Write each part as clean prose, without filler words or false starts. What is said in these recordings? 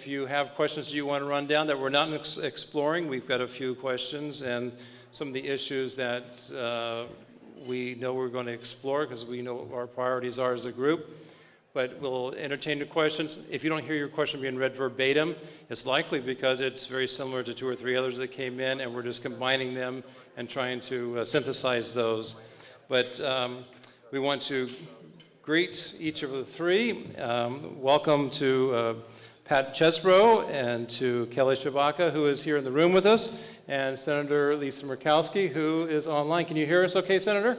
If you have questions you want to run down that we're not exploring, we've got a few questions and some of the issues that we know we're going to explore because we know what our priorities are as a group. But we'll entertain the questions. If you don't hear your question being read verbatim, it's likely because it's very similar to 2 or 3 others that came in, and we're just combining them and trying to synthesize those. But we want to greet each of the three. Welcome to Pat Chesbro and to Kelly Tshibaka, who is here in the room with us, and Senator Lisa Murkowski, who is online. Can you hear us okay, Senator?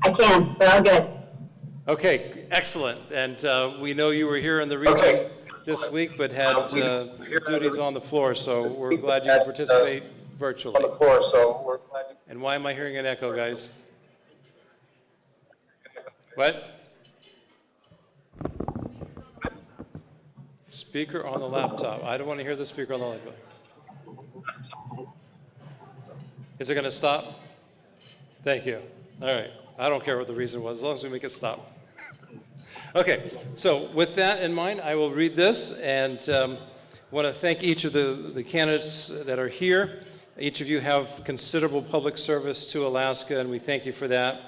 I can, we're all good. Okay, excellent. And we know you were here in the region this week, but had duties on the floor, so we're glad you could participate virtually. And why am I hearing an echo, guys? What? Speaker on the laptop. I don't want to hear the speaker on the laptop. Is it going to stop? Thank you. All right. I don't care what the reason was, as long as we make it stop. Okay. So with that in mind, I will read this and want to thank each of the candidates that are here. Each of you have considerable public service to Alaska, and we thank you for that,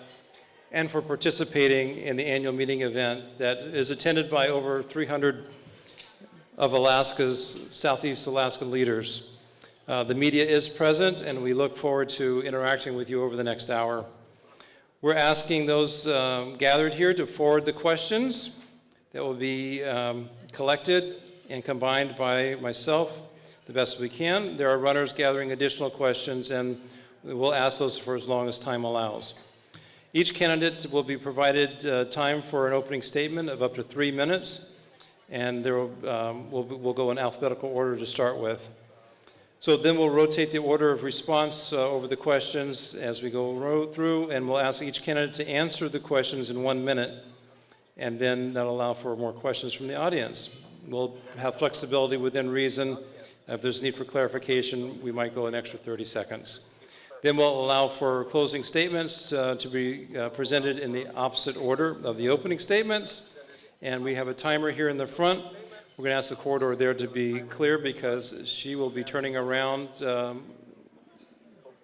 and for participating in the annual meeting event that is attended by over 300 of Alaska's Southeast Alaskan leaders. The media is present, and we look forward to interacting with you over the next hour. We're asking those gathered here to forward the questions that will be collected and combined by myself the best we can. There are runners gathering additional questions, and we'll ask those for as long as time allows. Each candidate will be provided time for an opening statement of up to 3 minutes, and there we'll go in alphabetical order to start with. So then we'll rotate the order of response over the questions as we go through, and we'll ask each candidate to answer the questions in 1 minute, and then that'll allow for more questions from the audience. We'll have flexibility within reason. If there's need for clarification, we might go an extra 30 seconds. Then we'll allow for closing statements to be presented in the opposite order of the opening statements. And we have a timer here in the front. We're going to ask the corridor there to be clear because she will be turning around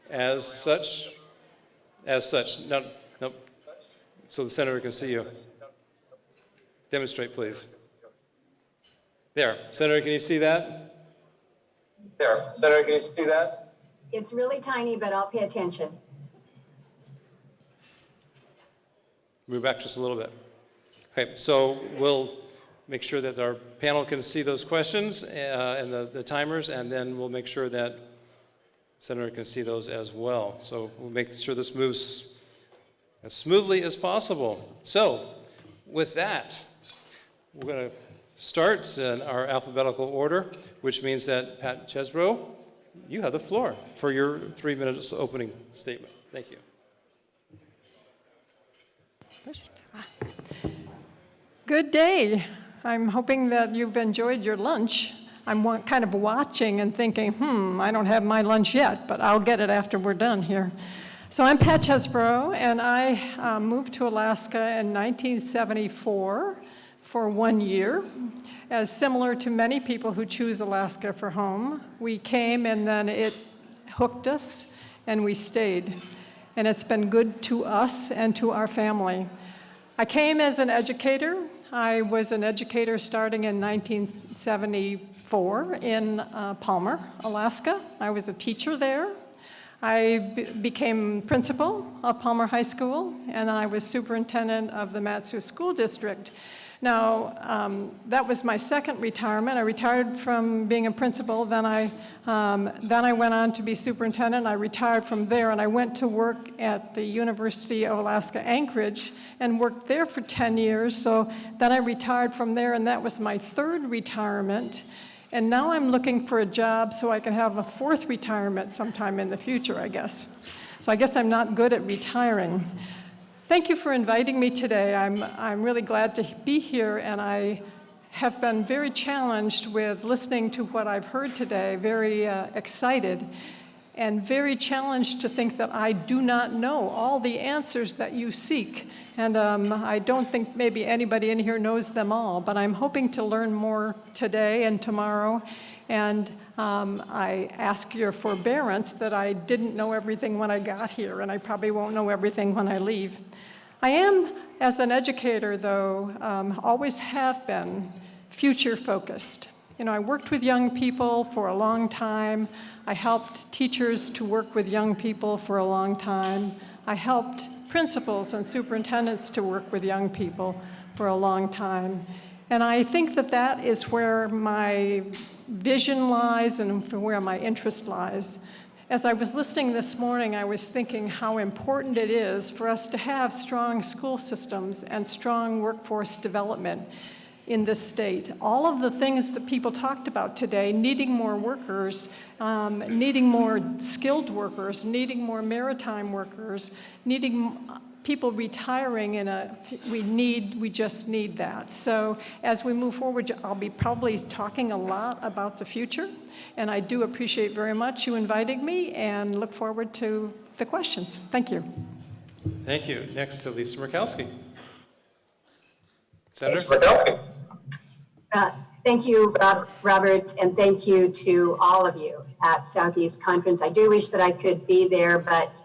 as such. No, so the senator can see you. Demonstrate, please. There. Senator, can you see that? There. Senator, can you see that? It's really tiny, but I'll pay attention. Move back just a little bit. Okay, so we'll make sure that our panel can see those questions and the timers, and then we'll make sure that Senator can see those as well. So we'll make sure this moves as smoothly as possible. So with that, we're going to start in our alphabetical order, which means that Pat Chesbro, you have the floor for your 3 minutes opening statement. Thank you. Good day. I'm hoping that you've enjoyed your lunch. I'm kind of watching and thinking, I don't have my lunch yet, but I'll get it after we're done here. So I'm Pat Chesbro, and I moved to Alaska in 1974 for 1 year. As similar to many people who choose Alaska for home, we came and then it hooked us and we stayed. And it's been good to us and to our family. I came as an educator. I was an educator starting in 1974 in Palmer, Alaska. I was a teacher there. I became principal of Palmer High School, and I was superintendent of the Mat-Su School District. Now, that was my second retirement. I retired from being a principal, then I went on to be superintendent. I retired from there, and I went to work at the University of Alaska Anchorage and worked there for 10 years. So then I retired from there, and that was my third retirement. And now I'm looking for a job so I can have a fourth retirement sometime in the future, I guess. So I guess I'm not good at retiring. Thank you for inviting me today. I'm really glad to be here, and I have been very challenged with listening to what I've heard today, very excited. and very challenged to think that I do not know all the answers that you seek. And I don't think maybe anybody in here knows them all, but I'm hoping to learn more today and tomorrow. And I ask your forbearance that I didn't know everything when I got here, and I probably won't know everything when I leave. I am, as an educator, though, always have been future-focused. You know, I worked with young people for a long time. I helped teachers to work with young people for a long time. I helped principals and superintendents to work with young people for a long time. And I think that that is where my vision lies and where my interest lies. As I was listening this morning, I was thinking how important it is for us to have strong school systems and strong workforce development in this state. All of the things that people talked about today, needing more workers, needing more skilled workers, needing more maritime workers, needing people retiring we just need that. So as we move forward, I'll be probably talking a lot about the future, and I do appreciate very much you inviting me and look forward to the questions. Thank you. Thank you. Next to Lisa Murkowski. Ms. Senator? Murkowski. Thank you, Robert, and thank you to all of you at Southeast Conference. I do wish that I could be there, but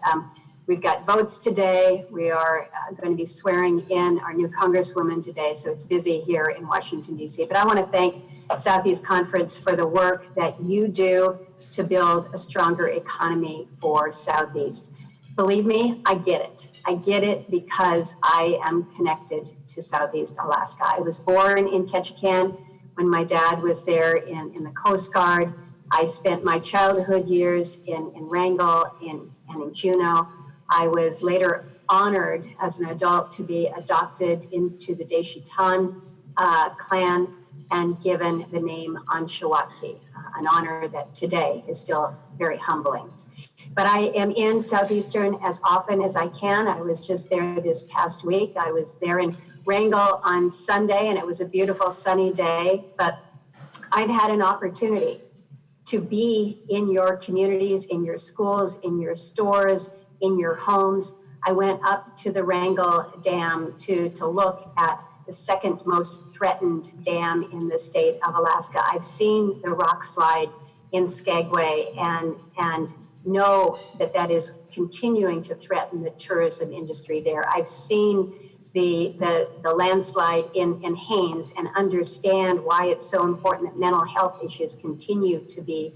we've got votes today. We are going to be swearing in our new Congresswoman today, so it's busy here in Washington, D.C. But I want to thank Southeast Conference for the work that you do to build a stronger economy for Southeast. Believe me, I get it. I get it because I am connected to Southeast Alaska. I was born in Ketchikan when my dad was there in the Coast Guard. I spent my childhood years in Wrangell and in Juneau. I was later honored as an adult to be adopted into the Deshitan clan and given the name Anshawaki, an honor that today is still very humbling. But I am in Southeastern as often as I can. I was just there this past week. I was there in Wrangell on Sunday, and it was a beautiful sunny day. But I've had an opportunity to be in your communities, in your schools, in your stores, in your homes. I went up to the Wrangell Dam to look at the second most threatened dam in the state of Alaska. I've seen the rock slide in Skagway and know that that is continuing to threaten the tourism industry there. I've seen the landslide in Haines and understand why it's so important that mental health issues continue to be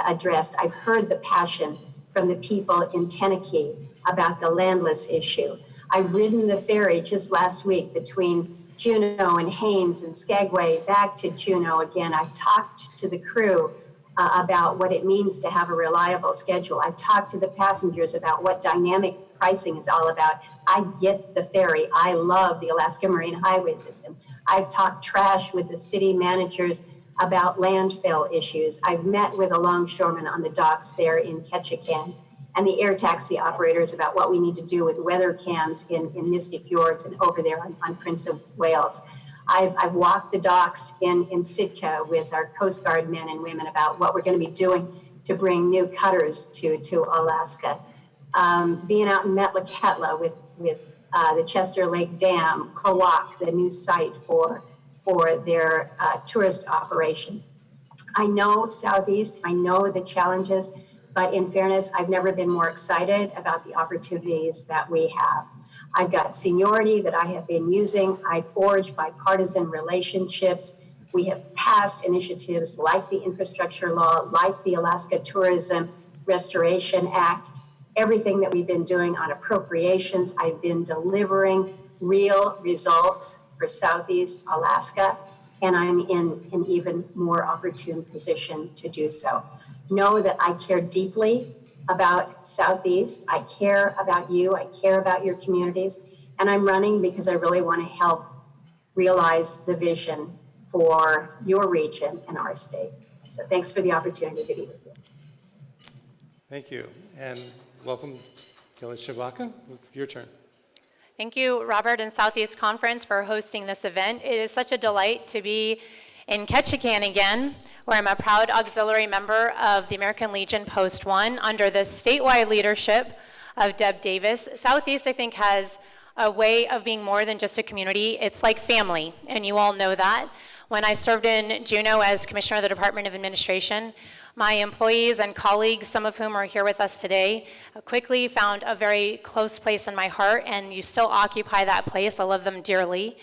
addressed. I've heard the passion from the people in Tenakee about the landless issue. I've ridden the ferry just last week between Juneau and Haines and Skagway back to Juneau again. I've talked to the crew about what it means to have a reliable schedule. I've talked to the passengers about what dynamic pricing is all about. I get the ferry. I love the Alaska Marine Highway System. I've talked trash with the city managers about landfill issues. I've met with a longshoreman on the docks there in Ketchikan and the air taxi operators about what we need to do with weather cams in Misty Fjords and over there on Prince of Wales. I've walked the docks in Sitka with our Coast Guard men and women about what we're going to be doing to bring new cutters to Alaska. Being out in Metlakatla with the Chester Lake Dam, Klawak, the new site for their tourist operation. I know Southeast, I know the challenges, but in fairness, I've never been more excited about the opportunities that we have. I've got seniority that I have been using. I forge bipartisan relationships. We have passed initiatives like the infrastructure law, like the Alaska Tourism Restoration Act, everything that we've been doing on appropriations. I've been delivering real results for Southeast Alaska, and I'm in an even more opportune position to do so. Know that I care deeply about Southeast. I care about you. I care about your communities. And I'm running because I really want to help realize the vision for your region and our state. So thanks for the opportunity to be with you. Thank you. And welcome, Tshibaka. Your turn. Thank you, Robert and Southeast Conference, for hosting this event. It is such a delight to be in Ketchikan again. where I'm a proud auxiliary member of the American Legion Post 1 under the statewide leadership of Deb Davis. Southeast, I think, has a way of being more than just a community. It's like family, and you all know that. When I served in Juneau as Commissioner of the Department of Administration, my employees and colleagues, some of whom are here with us today, quickly found a very close place in my heart, and you still occupy that place. I love them dearly.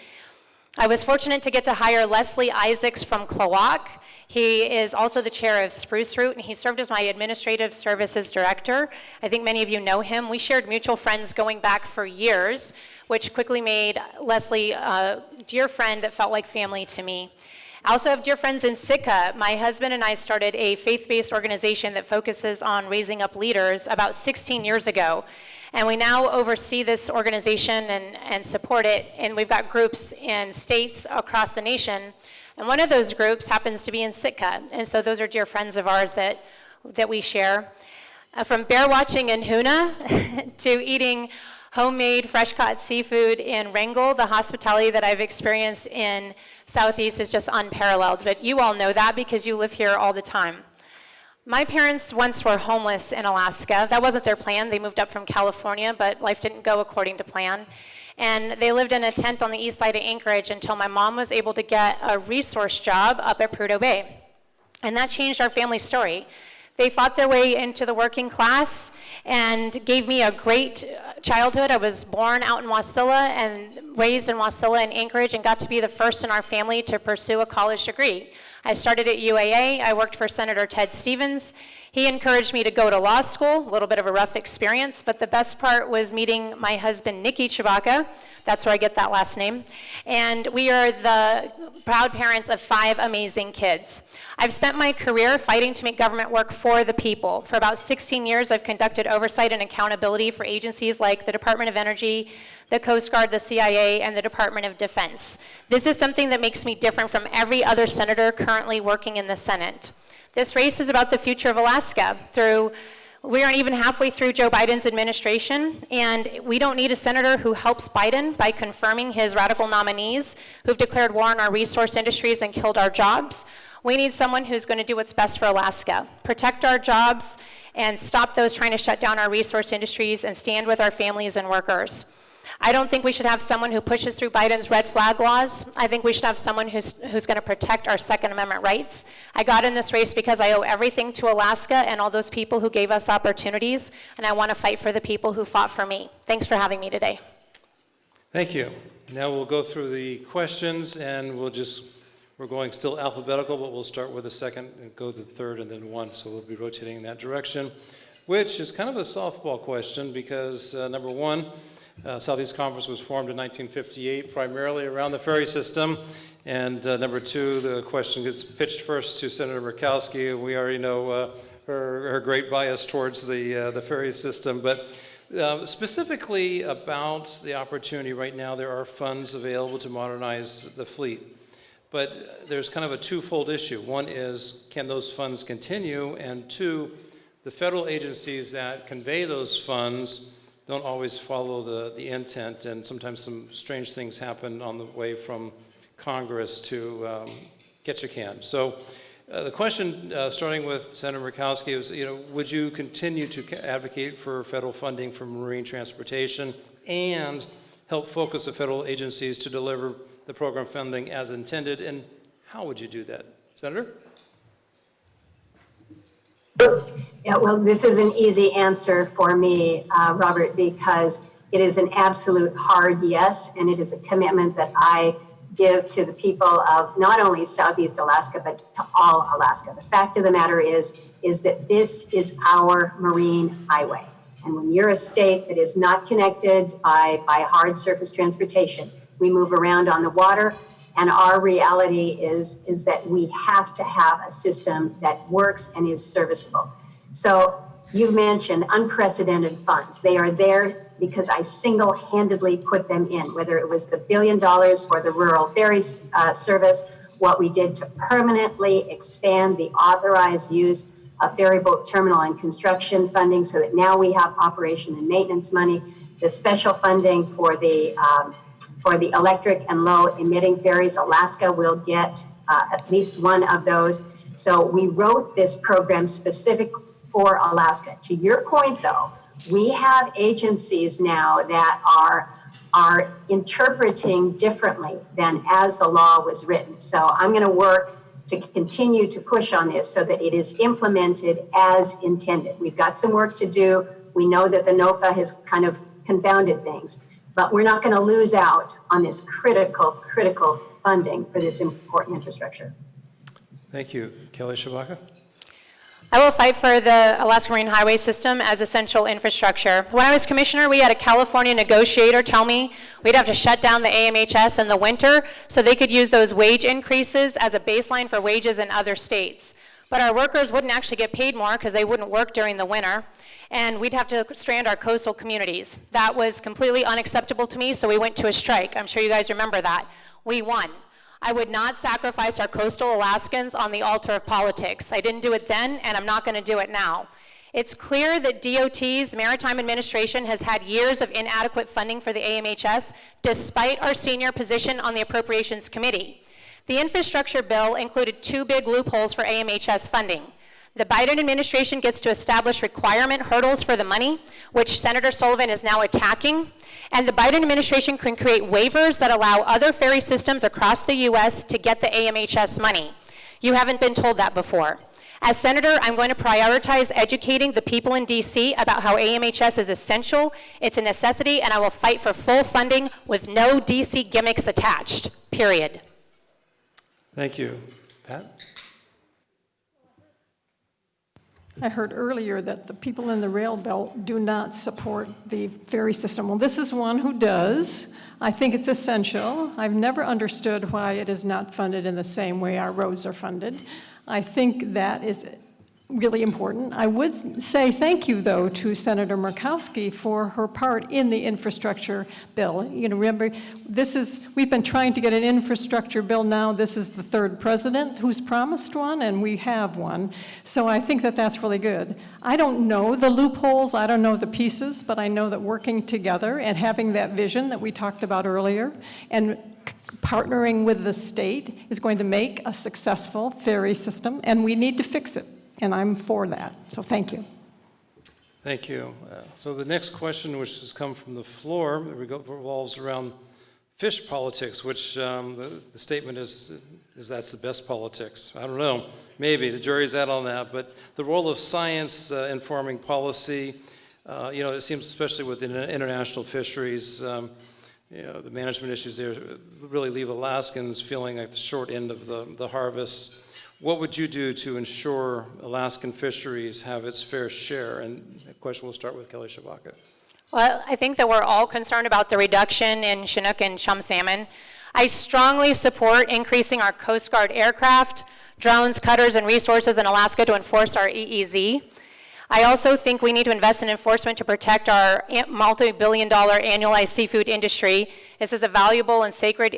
I was fortunate to get to hire Leslie Isaacs from Kloak. He is also the chair of Spruce Root, and he served as my administrative services director. I think many of you know him. We shared mutual friends going back for years, which quickly made Leslie a dear friend that felt like family to me. I also have dear friends in Sitka. My husband and I started a faith-based organization that focuses on raising up leaders about 16 years ago. And we now oversee this organization and support it. And we've got groups in states across the nation. And one of those groups happens to be in Sitka. And so those are dear friends of ours that we share. From bear watching in Hoona to eating homemade fresh-caught seafood in Wrangell, the hospitality that I've experienced in Southeast is just unparalleled. But you all know that because you live here all the time. My parents once were homeless in Alaska. That wasn't their plan. They moved up from California, but life didn't go according to plan. And they lived in a tent on the east side of Anchorage until my mom was able to get a resource job up at Prudhoe Bay. And that changed our family story. They fought their way into the working class and gave me a great childhood. I was born out in Wasilla and raised in Wasilla and Anchorage and got to be the first in our family to pursue a college degree. I started at UAA. I worked for Senator Ted Stevens. He encouraged me to go to law school, a little bit of a rough experience, but the best part was meeting my husband, Nikki Tshibaka. That's where I get that last name. And we are the proud parents of 5 amazing kids. I've spent my career fighting to make government work for the people. For about 16 years, I've conducted oversight and accountability for agencies like the Department of Energy, the Coast Guard, the CIA, and the Department of Defense. This is something that makes me different from every other senator currently working in the Senate. This race is about the future of Alaska. We aren't even halfway through Joe Biden's administration, and we don't need a senator who helps Biden by confirming his radical nominees who've declared war on our resource industries and killed our jobs. We need someone who's going to do what's best for Alaska, protect our jobs, and stop those trying to shut down our resource industries and stand with our families and workers. I don't think we should have someone who pushes through Biden's red flag laws. I think we should have someone who's going to protect our Second Amendment rights. I got in this race because I owe everything to Alaska and all those people who gave us opportunities, and I want to fight for the people who fought for me. Thanks for having me today. Thank you. Now we'll go through the questions, and we're going still alphabetical, but we'll start with the second and go to the third and then one, so we'll be rotating in that direction, which is kind of a softball question because number one, Southeast Conference was formed in 1958, primarily around the ferry system. And number two, the question gets pitched first to Senator Murkowski. We already know her great bias towards the ferry system. But specifically about the opportunity right now, there are funds available to modernize the fleet. But there's kind of a twofold issue. One is, can those funds continue? And two, the federal agencies that convey those funds don't always follow the intent, and sometimes some strange things happen on the way from Congress to Ketchikan. So the question, starting with Senator Murkowski, is, would you continue to advocate for federal funding for marine transportation and help focus the federal agencies to deliver the program funding as intended, and how would you do that? Senator? Yeah, well, this is an easy answer for me, Robert, because it is an absolute hard yes, and it is a commitment that I give to the people of not only Southeast Alaska, but to all Alaska. The fact of the matter is that this is our marine highway. And when you're a state that is not connected by hard surface transportation, we move around on the water. And our reality is that we have to have a system that works and is serviceable. So you mentioned unprecedented funds. They are there because I single-handedly put them in, whether it was the $1 billion for the rural ferry service, what we did to permanently expand the authorized use of ferry boat terminal and construction funding so that now we have operation and maintenance money, the special funding for the electric and low emitting ferries. Alaska will get at least one of those. So we wrote this program specific for Alaska. To your point, though, we have agencies now that are interpreting differently than as the law was written. So I'm going to work to continue to push on this so that it is implemented as intended. We've got some work to do. We know that the NOFA has kind of confounded things, but we're not going to lose out on this critical funding for this important infrastructure. Thank you. Kelly Tshibaka? I will fight for the Alaska Marine Highway System as essential infrastructure. When I was commissioner, we had a California negotiator tell me we'd have to shut down the AMHS in the winter so they could use those wage increases as a baseline for wages in other states. But our workers wouldn't actually get paid more because they wouldn't work during the winter, and we'd have to strand our coastal communities. That was completely unacceptable to me, so we went to a strike. I'm sure you guys remember that. We won. I would not sacrifice our coastal Alaskans on the altar of politics. I didn't do it then, and I'm not going to do it now. It's clear that DOT's Maritime Administration has had years of inadequate funding for the AMHS, despite our senior position on the Appropriations Committee. The infrastructure bill included 2 big loopholes for AMHS funding. The Biden administration gets to establish requirement hurdles for the money, which Senator Sullivan is now attacking, and the Biden administration can create waivers that allow other ferry systems across the U.S. to get the AMHS money. You haven't been told that before. As Senator, I'm going to prioritize educating the people in D.C. about how AMHS is essential, it's a necessity, and I will fight for full funding with no D.C. gimmicks attached, period. Thank you. Pat? I heard earlier that the people in the rail belt do not support the ferry system. Well, this is one who does. I think it's essential. I've never understood why it is not funded in the same way our roads are funded. I think that is really important. I would say thank you, though, to Senator Murkowski for her part in the infrastructure bill. You know, remember, we've been trying to get an infrastructure bill now. This is the 3rd president who's promised one, and we have one. So I think that that's really good. I don't know the loopholes, I don't know the pieces, but I know that working together and having that vision that we talked about earlier and partnering with the state is going to make a successful ferry system, and we need to fix it. And I'm for that, so thank you. Thank you. So the next question, which has come from the floor, revolves around fish politics, which the statement is that's the best politics. I don't know, maybe, the jury's out on that, but the role of science informing policy, it seems especially with international fisheries, the management issues there really leave Alaskans feeling like the short end of the harvest. What would you do to ensure Alaskan fisheries have its fair share? And the question will start with Kelly Tshibaka. Well, I think that we're all concerned about the reduction in Chinook and chum salmon. I strongly support increasing our Coast Guard aircraft, drones, cutters, and resources in Alaska to enforce our EEZ. I also think we need to invest in enforcement to protect our multi-billion-dollar annualized seafood industry. This is a valuable and sacred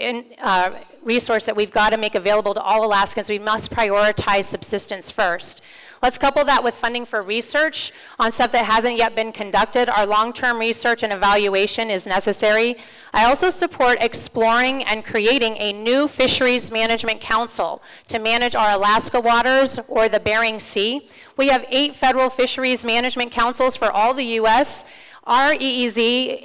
resource that we've got to make available to all Alaskans. We must prioritize subsistence first. Let's couple that with funding for research on stuff that hasn't yet been conducted. Our long-term research and evaluation is necessary. I also support exploring and creating a new fisheries management council to manage our Alaska waters or the Bering Sea. We have 8 federal fisheries management councils for all the U.S. Our EEZ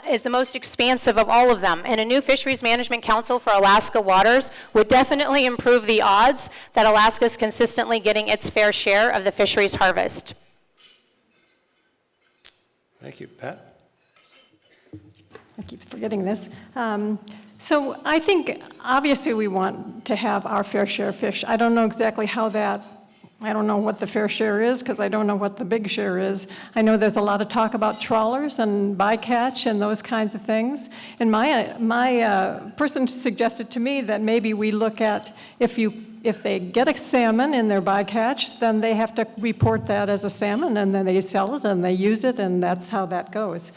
is the most expansive of all of them, and a new fisheries management council for Alaska waters would definitely improve the odds that Alaska is consistently getting its fair share of the fisheries harvest. Thank you. Pat? I keep forgetting this. So I think obviously we want to have our fair share of fish. I don't know exactly I don't know what the fair share is because I don't know what the big share is. I know there's a lot of talk about trawlers and bycatch and those kinds of things. And my person suggested to me that maybe we look at if they get a salmon in their bycatch, then they have to report that as a salmon, and then they sell it and they use it, and that's how that goes.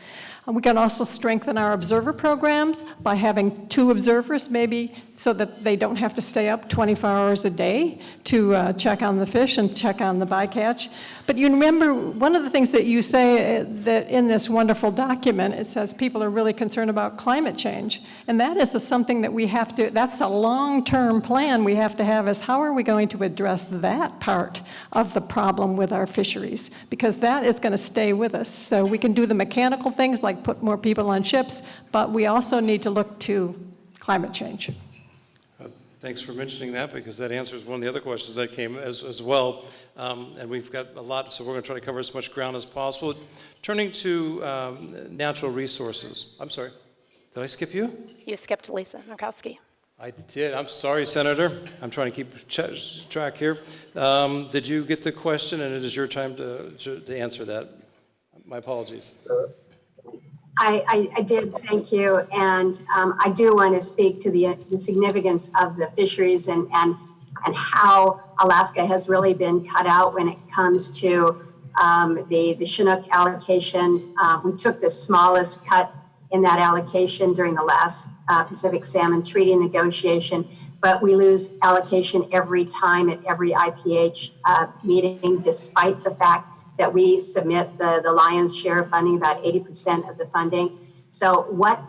We can also strengthen our observer programs by having 2 observers maybe so that they don't have to stay up 24 hours a day to check on the fish and check on the bycatch. But you remember one of the things that you say that in this wonderful document, it says people are really concerned about climate change. And that is something that we have to, that's a long-term plan we have to have, is how are we going to address that part of the problem with our fisheries? Because that is going to stay with us. So we can do the mechanical things like put more people on ships, but we also need to look to climate change. Thanks for mentioning that, because that answers one of the other questions that came as well. And we've got a lot, so we're going to try to cover as much ground as possible. Turning to natural resources. I'm sorry, did I skip you? You skipped Lisa Murkowski. I did. I'm sorry, Senator. I'm trying to keep track here. Did you get the question, and it is your time to answer that? My apologies. I did, thank you. And I do want to speak to the significance of the fisheries and how Alaska has really been cut out when it comes to the Chinook allocation. We took the smallest cut in that allocation during the last Pacific Salmon Treaty negotiation, but we lose allocation every time at every IPH meeting, despite the fact that we submit the lion's share of funding, about 80% of the funding. So what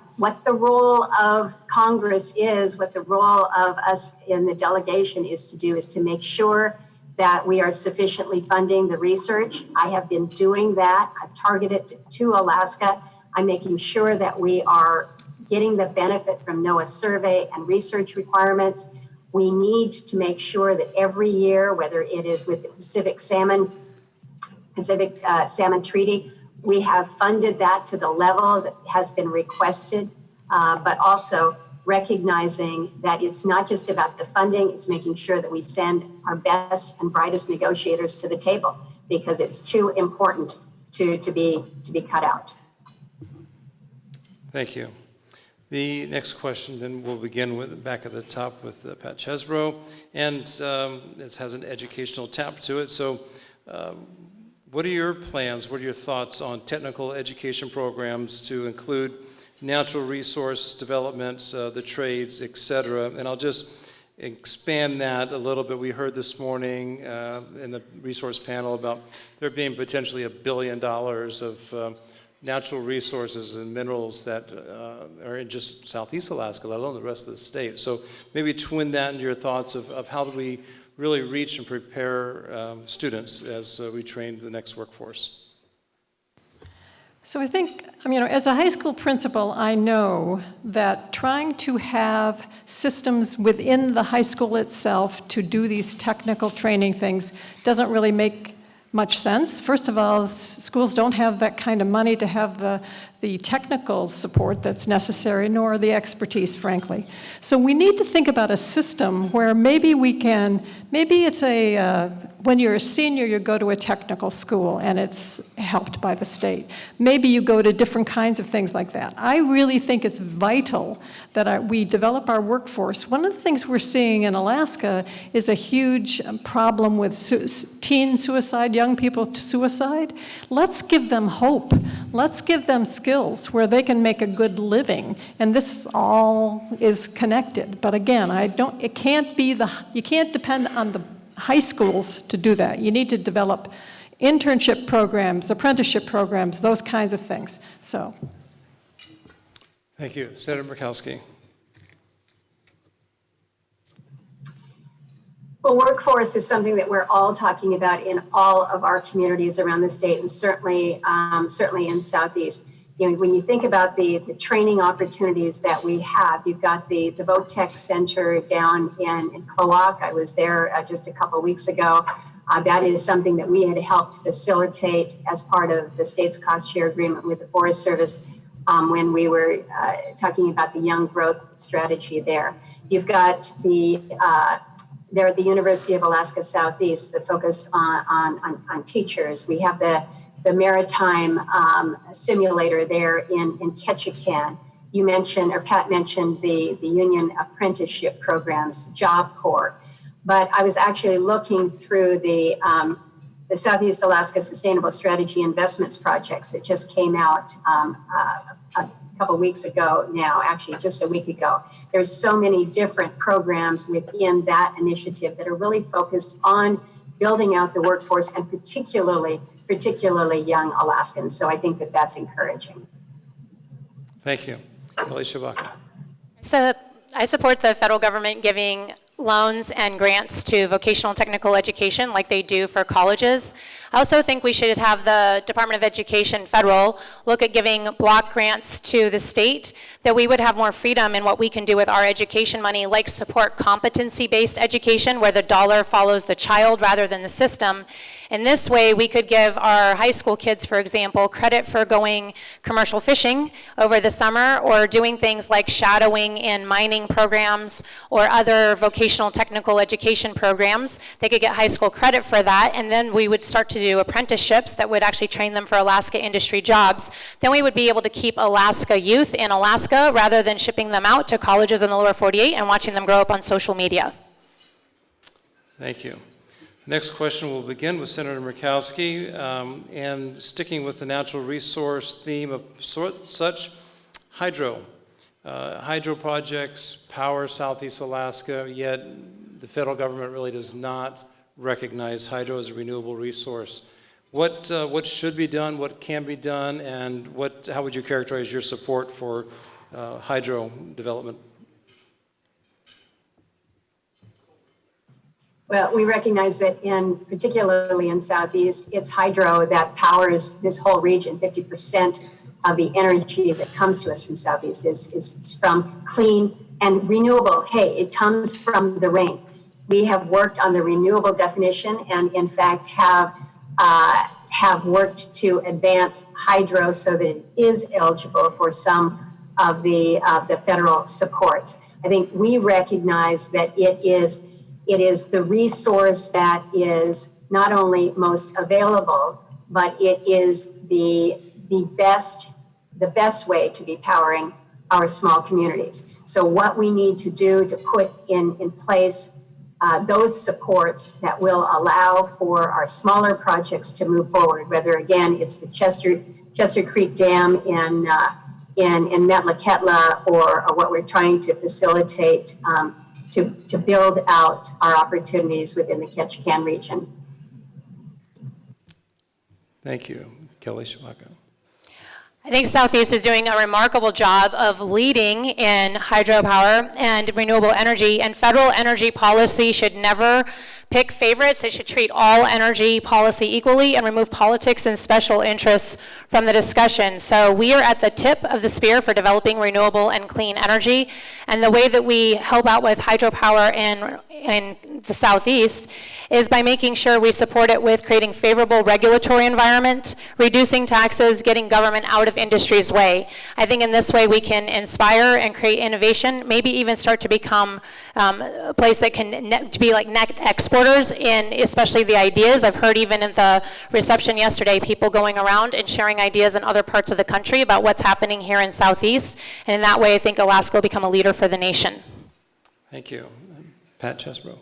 the role of Congress is, what the role of us in the delegation is to do is to make sure that we are sufficiently funding the research. I have been doing that. I've targeted to Alaska. I'm making sure that we are getting the benefit from NOAA survey and research requirements. We need to make sure that every year, whether it is with the Pacific Salmon Treaty, we have funded that to the level that has been requested, but also recognizing that it's not just about the funding, it's making sure that we send our best and brightest negotiators to the table, because it's too important to be cut out. Thank you. The next question, then we'll begin with back at the top with Pat Chesbro, and this has an educational tap to it. So what are your plans, what are your thoughts on technical education programs to include natural resource development, the trades, et cetera? And I'll just expand that a little bit. We heard this morning in the resource panel about there being potentially $1 billion of natural resources and minerals that are in just Southeast Alaska, let alone the rest of the state. So maybe twin that into your thoughts of how do we really reach and prepare students as we train the next workforce. So I think, as a high school principal, I know that trying to have systems within the high school itself to do these technical training things doesn't really make much sense. First of all, schools don't have that kind of money to have the technical support that's necessary, nor the expertise, frankly. So we need to think about a system where maybe it's when you're a senior, you go to a technical school and it's helped by the state. Maybe you go to different kinds of things like that. I really think it's vital that we develop our workforce. One of the things we're seeing in Alaska is a huge problem with teen suicide, young people suicide. Let's give them hope. Let's give them skills where they can make a good living. And this all is connected. But again, you can't depend on the high schools to do that. You need to develop internship programs, apprenticeship programs, those kinds of things. So. Thank you. Senator Murkowski. Well, workforce is something that we're all talking about in all of our communities around the state, and certainly in Southeast. When you think about the training opportunities that we have, you've got the VOTEC Center down in Cloac. I was there just a couple of weeks ago. That is something that we had helped facilitate as part of the state's cost share agreement with the Forest Service when we were talking about the young growth strategy there. You've got there at the University of Alaska Southeast, the focus on teachers. We have the maritime simulator there in Ketchikan. You mentioned, or Pat mentioned, the union apprenticeship programs, Job Corps. But I was actually looking through the the Southeast Alaska Sustainable Strategy Investments projects that just came out a couple weeks ago now, actually just a week ago. There's so many different programs within that initiative that are really focused on building out the workforce, and particularly young Alaskans. So I think that that's encouraging. Thank you. Kelly Tshibaka. So I support the federal government giving loans and grants to vocational technical education like they do for colleges. I also think we should have the Department of Education federal look at giving block grants to the state, that we would have more freedom in what we can do with our education money, like support competency-based education where the dollar follows the child rather than the system. In this way, we could give our high school kids, for example, credit for going commercial fishing over the summer, or doing things like shadowing in mining programs or other vocational technical education programs. They could get high school credit for that, and then we would start to do apprenticeships that would actually train them for Alaska industry jobs. Then we would be able to keep Alaska youth in Alaska rather than shipping them out to colleges in the lower 48 and watching them grow up on social media. Thank you. Next question will begin with Senator Murkowski, and sticking with the natural resource theme of such hydro projects power Southeast Alaska, yet the federal government really does not recognize hydro as a renewable resource. What should be done, what can be done, and how would you characterize your support for hydro development? Well, we recognize that particularly in Southeast, it's hydro that powers this whole region. 50% of the energy that comes to us from Southeast is from clean and renewable. Hey, it comes from the rain. We have worked on the renewable definition, and in fact have worked to advance hydro so that it is eligible for some of the federal supports. I think we recognize that it is the resource that is not only most available, but it is the best way to be powering our small communities. So what we need to do to put in place those supports that will allow for our smaller projects to move forward, whether again it's the Chester Creek Dam in Metlakatla, or what we're trying to facilitate to build out our opportunities within the Ketchikan region. Thank you. Kelly Tshibaka. I think Southeast is doing a remarkable job of leading in hydropower and renewable energy, and federal energy policy should never pick favorites. It should treat all energy policy equally and remove politics and special interests from the discussion. So we are at the tip of the spear for developing renewable and clean energy, and the way that we help out with hydropower in the Southeast is by making sure we support it with creating favorable regulatory environment, reducing taxes, getting government out of industry's way. I think in this way we can inspire and create innovation, maybe even start to become a place that can be like net exporters in especially the ideas. I've heard even in the reception yesterday, people going around and sharing ideas in other parts of the country about what's happening here in Southeast. And in that way, I think Alaska will become a leader for the nation. Thank you. Pat Chesbro.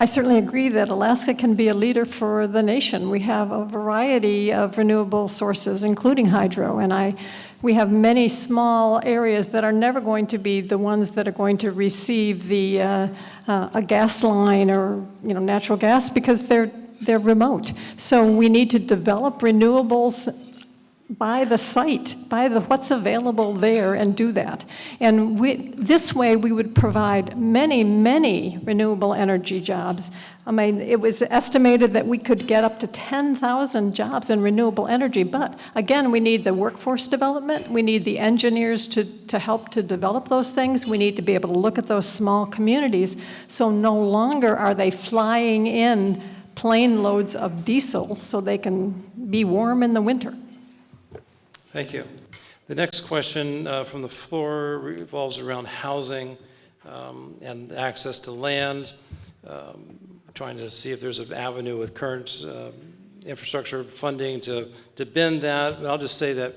I certainly agree that Alaska can be a leader for the nation. We have a variety of renewable sources, including hydro, and we have many small areas that are never going to be the ones that are going to receive a gas line or natural gas, because they're remote. So we need to develop renewables by the site, by what's available there, and do that. And this way we would provide many, many renewable energy jobs. I mean, it was estimated that we could get up to 10,000 jobs in renewable energy, but again, we need the workforce development, we need the engineers to help to develop those things, we need to be able to look at those small communities, so no longer are they flying in plane loads of diesel so they can be warm in the winter. Thank you. The next question from the floor revolves around housing and access to land. Trying to see if there's an avenue with current infrastructure funding to bend that. But I'll just say that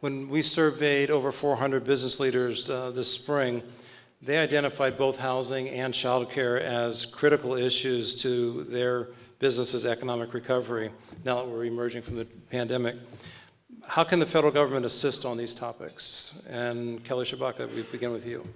when we surveyed over 400 business leaders this spring, they identified both housing and childcare as critical issues to their businesses' economic recovery now that we're emerging from the pandemic. How can the federal government assist on these topics? And Kelly Tshibaka, we begin with you.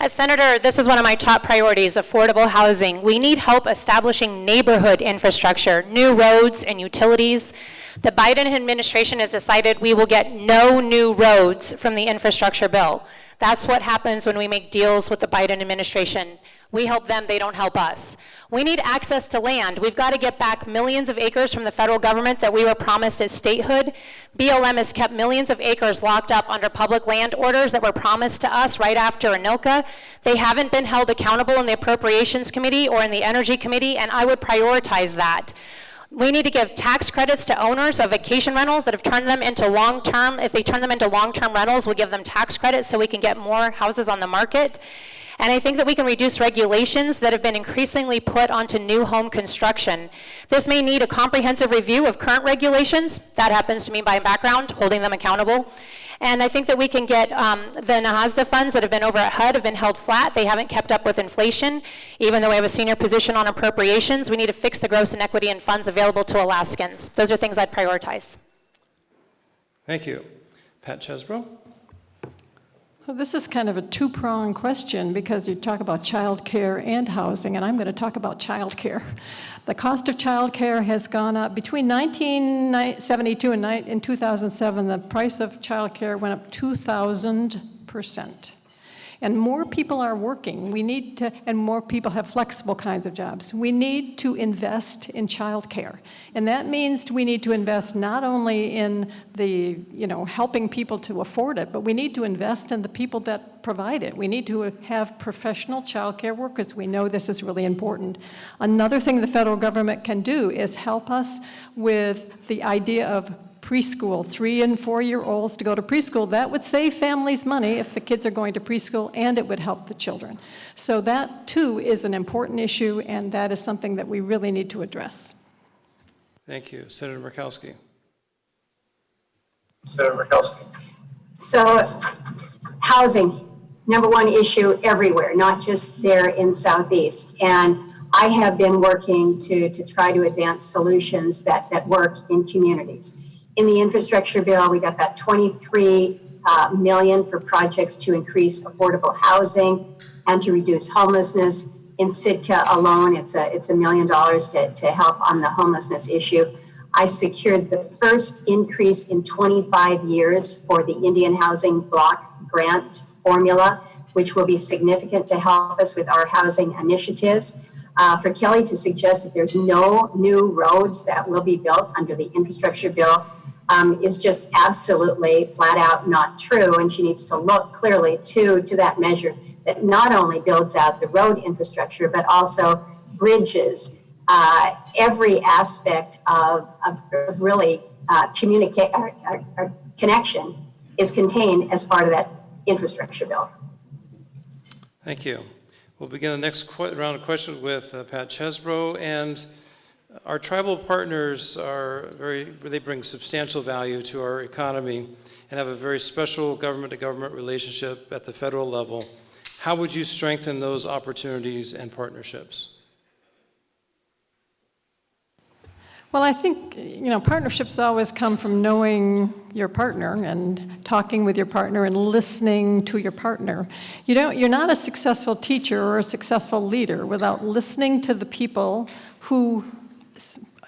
As Senator, this is one of my top priorities, affordable housing. We need help establishing neighborhood infrastructure, new roads and utilities. The Biden administration has decided we will get no new roads from the infrastructure bill. That's what happens when we make deals with the Biden administration. We help them, they don't help us. We need access to land. We've got to get back millions of acres from the federal government that we were promised as statehood. BLM has kept millions of acres locked up under public land orders that were promised to us right after ANILCA. They haven't been held accountable in the Appropriations Committee or in the Energy Committee, and I would prioritize that. We need to give tax credits to owners of vacation rentals that have turned them into long-term. If they turn them into long-term rentals, we'll give them tax credits so we can get more houses on the market. And I think that we can reduce regulations that have been increasingly put onto new home construction. This may need a comprehensive review of current regulations. That happens to me by background, holding them accountable. And I think that we can get the NAHASDA funds that have been over at HUD have been held flat. They haven't kept up with inflation. Even though we have a senior position on appropriations, we need to fix the gross inequity in funds available to Alaskans. Those are things I'd prioritize. Thank you. Pat Chesbro? So this is kind of a two-pronged question because you talk about childcare and housing, and I'm going to talk about childcare. The cost of childcare has gone up. Between 1972 and 2007, the price of childcare went up 2,000%. And more people are working. We need to, and more people have flexible kinds of jobs. We need to invest in childcare. And that means we need to invest not only in the, helping people to afford it, but we need to invest in the people that provide it. We need to have professional childcare workers. We know this is really important. Another thing the federal government can do is help us with the idea of preschool, 3- and 4-year-olds to go to preschool. That would save families money if the kids are going to preschool, and it would help the children. So that, too, is an important issue, and that is something that we really need to address. Thank you. Senator Murkowski. Senator Murkowski. So housing, number one issue everywhere, not just there in Southeast. And I have been working to try to advance solutions that work in communities. In the infrastructure bill, we got about 23 million for projects to increase affordable housing and to reduce homelessness. In Sitka alone, it's $1 million to help on the homelessness issue. I secured the first increase in 25 years for the Indian Housing Block Grant formula, which will be significant to help us with our housing initiatives. For Kelly to suggest that there's no new roads that will be built under the infrastructure bill is just absolutely flat out not true. And she needs to look clearly to that measure that not only builds out the road infrastructure, but also bridges, every aspect of really connection is contained as part of that infrastructure bill. Thank you. We'll begin the next round of questions with Pat Chesbro. And our tribal partners they bring substantial value to our economy and have a very special government-to-government relationship at the federal level. How would you strengthen those opportunities and partnerships? Well, I think, partnerships always come from knowing your partner and talking with your partner and listening to your partner. You're not a successful teacher or a successful leader without listening to the people who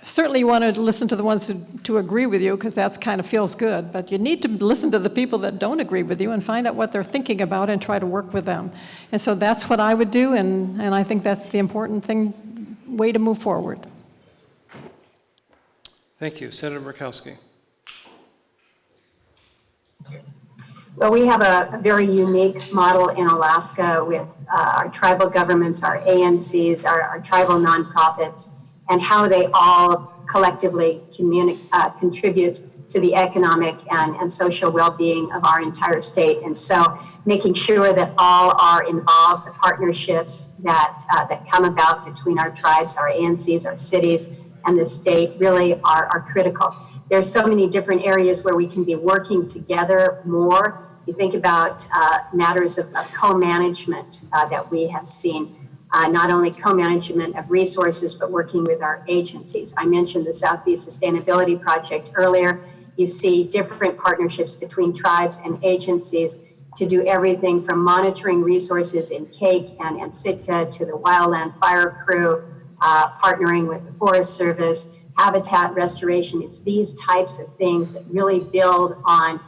certainly you want to listen to the ones to agree with you because that kind of feels good, but you need to listen to the people that don't agree with you and find out what they're thinking about and try to work with them. And so that's what I would do, and I think that's the important way to move forward. Thank you. Senator Murkowski. Well, we have a very unique model in Alaska with our tribal governments, our ANCs, our tribal nonprofits, and how they all collectively contribute to the economic and social well-being of our entire state. And so making sure that all are involved, the partnerships that come about between our tribes, our ANCs, our cities, and the state really are critical. There's so many different areas where we can be working together more. You think about matters of co-management that we have seen. not only co-management of resources, but working with our agencies. I mentioned the Southeast Sustainability Project earlier. You see different partnerships between tribes and agencies to do everything from monitoring resources in Cake and Sitka to the wildland fire crew, partnering with the Forest Service, habitat restoration. It's these types of things that really build on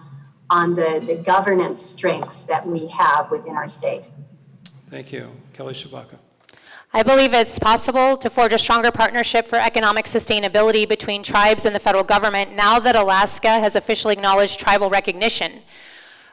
the governance strengths that we have within our state. Thank you. Kelly Tshibaka. I believe it's possible to forge a stronger partnership for economic sustainability between tribes and the federal government now that Alaska has officially acknowledged tribal recognition.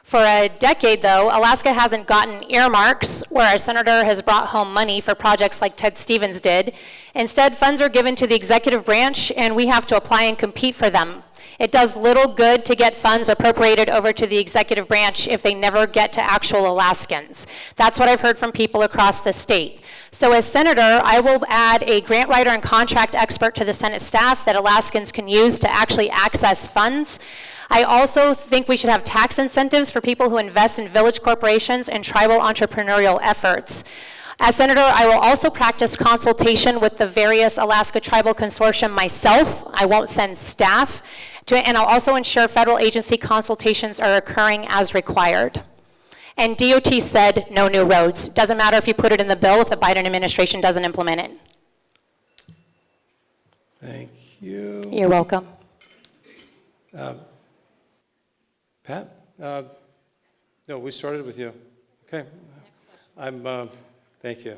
For a decade, though, Alaska hasn't gotten earmarks where our senator has brought home money for projects like Ted Stevens did. Instead, funds are given to the executive branch, and we have to apply and compete for them. It does little good to get funds appropriated over to the executive branch if they never get to actual Alaskans. That's what I've heard from people across the state. So as senator, I will add a grant writer and contract expert to the Senate staff that Alaskans can use to actually access funds. I also think we should have tax incentives for people who invest in village corporations and tribal entrepreneurial efforts. As senator, I will also practice consultation with the various Alaska Tribal Consortium myself. I won't send staff, and I'll also ensure federal agency consultations are occurring as required. And DOT said no new roads. Doesn't matter if you put it in the bill if the Biden administration doesn't implement it. Thank you. You're welcome. Pat? No, we started with you. Okay. Thank you.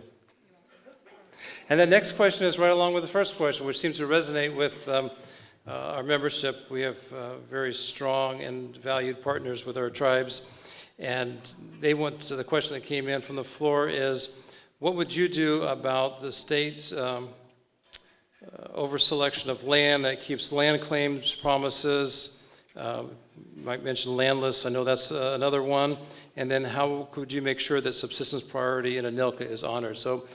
And the next question is right along with the first question, which seems to resonate with our membership. We have very strong and valued partners with our tribes. And the question that came in from the floor is, what would you do about the state's over-selection of land that keeps land claims promises? Might mention land lists, I know that's another one. And then how could you make sure that subsistence priority in ANILCA is honored? So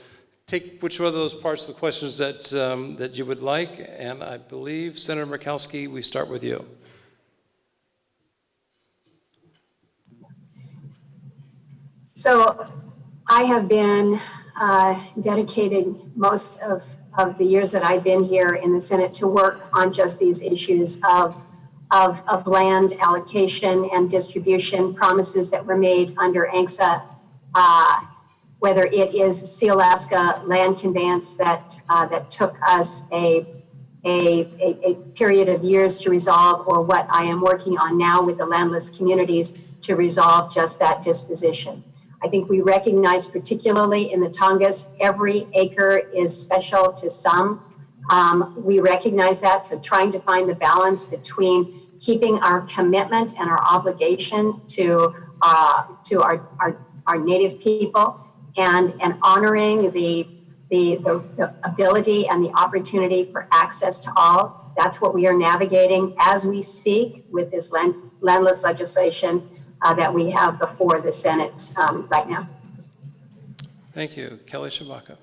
take which one of those parts of the questions that you would like. And I believe, Senator Murkowski, we start with you. So I have been dedicating most of the years that I've been here in the Senate to work on just these issues of land allocation and distribution, promises that were made under ANCSA, whether it is the Sea-Alaska land conveyance that took us a period of years to resolve, or what I am working on now with the landless communities to resolve just that disposition. I think we recognize, particularly in the Tongass, every acre is special to some. We recognize that, so trying to find the balance between keeping our commitment and our obligation to our Native people and honoring the ability and the opportunity for access to all. That's what we are navigating as we speak with this landless legislation that we have before the Senate right now. Thank you. Kelly Tshibaka.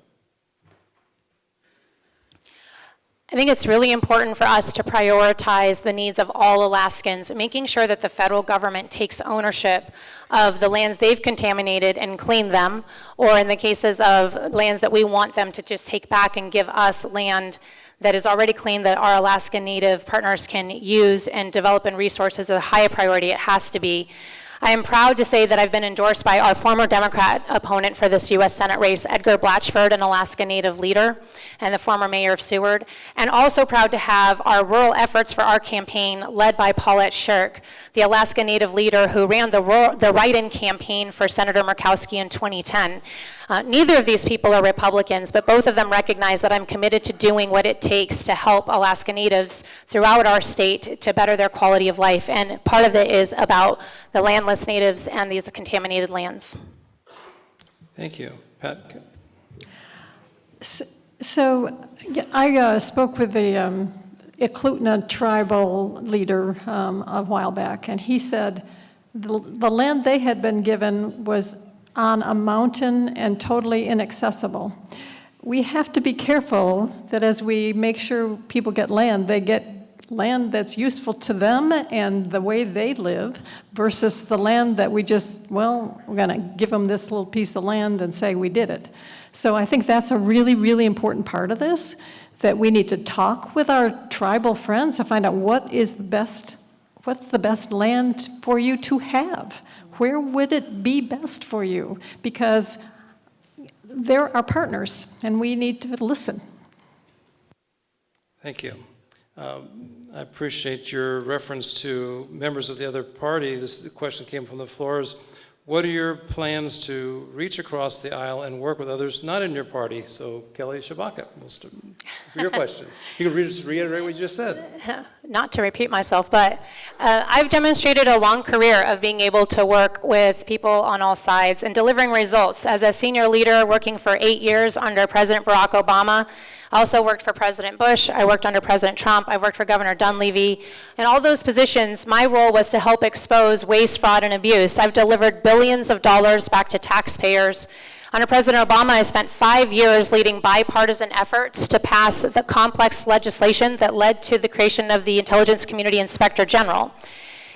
I think it's really important for us to prioritize the needs of all Alaskans, making sure that the federal government takes ownership of the lands they've contaminated and clean them, or in the cases of lands that we want them to just take back and give us land that is already clean that our Alaska Native partners can use and develop in resources is a high priority. It has to be. I am proud to say that I've been endorsed by our former Democrat opponent for this U.S. Senate race, Edgar Blatchford, an Alaska Native leader, and the former mayor of Seward, and also proud to have our rural efforts for our campaign led by Paulette Shirk, the Alaska Native leader who ran the write-in campaign for Senator Murkowski in 2010. Neither of these people are Republicans, but both of them recognize that I'm committed to doing what it takes to help Alaska Natives throughout our state to better their quality of life. And part of it is about the landless Natives and these contaminated lands. Thank you. Pat? So I spoke with the Eklutna tribal leader a while back, and he said the land they had been given was on a mountain and totally inaccessible. We have to be careful that as we make sure people get land, they get land that's useful to them and the way they live versus the land that we just, well, we're going to give them this little piece of land and say we did it. So I think that's a really, really important part of this, that we need to talk with our tribal friends to find out what's the best land for you to have. Where would it be best for you? Because they're our partners and we need to listen. Thank you. I appreciate your reference to members of the other party. This question came from the floor. Is what are your plans to reach across the aisle and work with others not in your party? So Kelly Tshibaka, for your question. You can just reiterate what you just said. Not to repeat myself, but I've demonstrated a long career of being able to work with people on all sides and delivering results. As a senior leader working for 8 years under President Barack Obama, I also worked for President Bush, I worked under President Trump, I worked for Governor Dunleavy. In all those positions, my role was to help expose waste, fraud, and abuse. I've delivered billions of dollars back to taxpayers. Under President Obama, I spent 5 years leading bipartisan efforts to pass the complex legislation that led to the creation of the Intelligence Community Inspector General.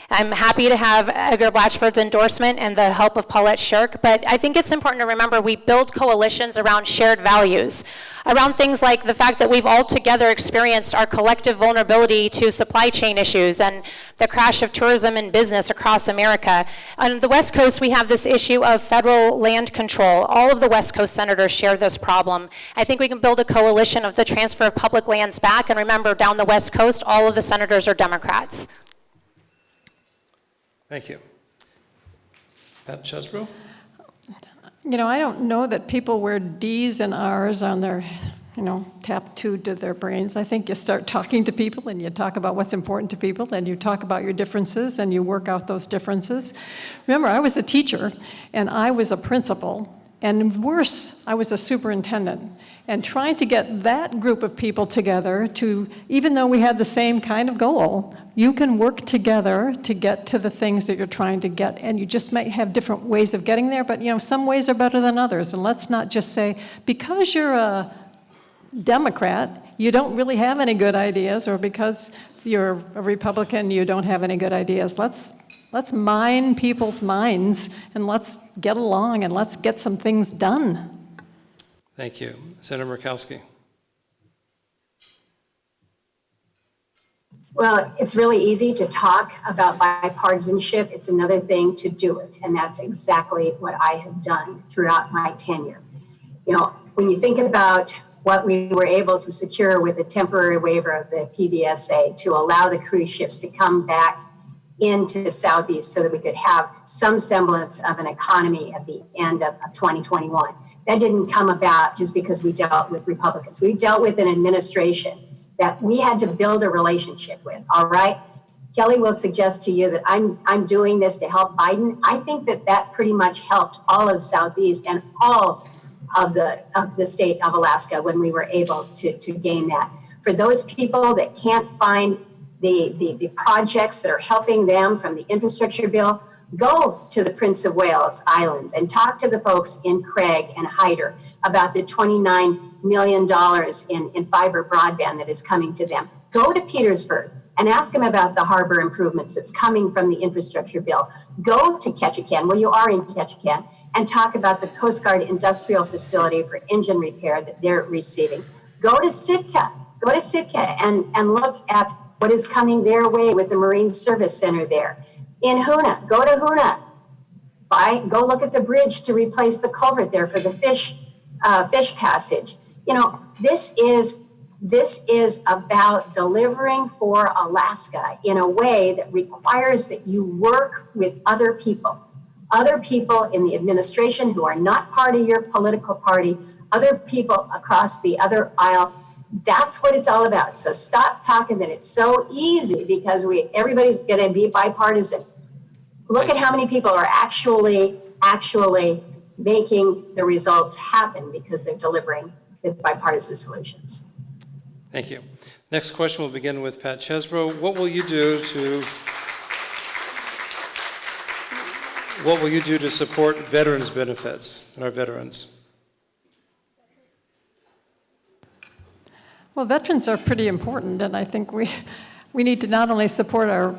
I'm happy to have Edgar Blatchford's endorsement and the help of Paulette Shirk, but I think it's important to remember we build coalitions around shared values, around things like the fact that we've all together experienced our collective vulnerability to supply chain issues and the crash of tourism and business across America. On the West Coast, we have this issue of federal land control. All of the West Coast senators share this problem. I think we can build a coalition of the transfer of public lands back, and remember, down the West Coast, all of the senators are Democrats. Thank you. Pat Chesbro? You know, I don't know that people wear D's and R's on their, tattooed to their brains. I think you start talking to people and you talk about what's important to people and you talk about your differences and you work out those differences. Remember, I was a teacher and I was a principal, and worse, I was a superintendent. And trying to get that group of people together to, even though we had the same kind of goal, you can work together to get to the things that you're trying to get. And you just might have different ways of getting there, but some ways are better than others. And let's not just say, because you're a Democrat, you don't really have any good ideas, or because you're a Republican, you don't have any good ideas. Let's mine people's minds and let's get along and let's get some things done. Thank you. Senator Murkowski. Well, it's really easy to talk about bipartisanship. It's another thing to do it. And that's exactly what I have done throughout my tenure. When you think about what we were able to secure with the temporary waiver of the PVSA to allow the cruise ships to come back into the Southeast so that we could have some semblance of an economy at the end of 2021. That didn't come about just because we dealt with Republicans. We dealt with an administration that we had to build a relationship with, all right? Kelly will suggest to you that I'm doing this to help Biden. I think that pretty much helped all of Southeast and all of the state of Alaska when we were able to gain that. For those people that can't find the projects that are helping them from the infrastructure bill, go to the Prince of Wales Islands and talk to the folks in Craig and Hyder about the $29 million in fiber broadband that is coming to them. Go to Petersburg and ask them about the harbor improvements that's coming from the infrastructure bill. Go to Ketchikan, well, you are in Ketchikan, and talk about the Coast Guard industrial facility for engine repair that they're receiving. Go to Sitka and look at what is coming their way with the Marine Service Center there. In Hoonah, go to Hoonah. Go look at the bridge to replace the culvert there for the fish passage. This is about delivering for Alaska in a way that requires that you work with other people in the administration who are not part of your political party, other people across the other aisle. That's what it's all about. So stop talking that it's so easy because everybody's going to be bipartisan. Look at how many people are actually making the results happen because they're delivering with bipartisan solutions. Thank you. Next question will begin with Pat Chesbro. What will you do to support veterans' benefits and our veterans? Well, veterans are pretty important, and I think we need to not only support our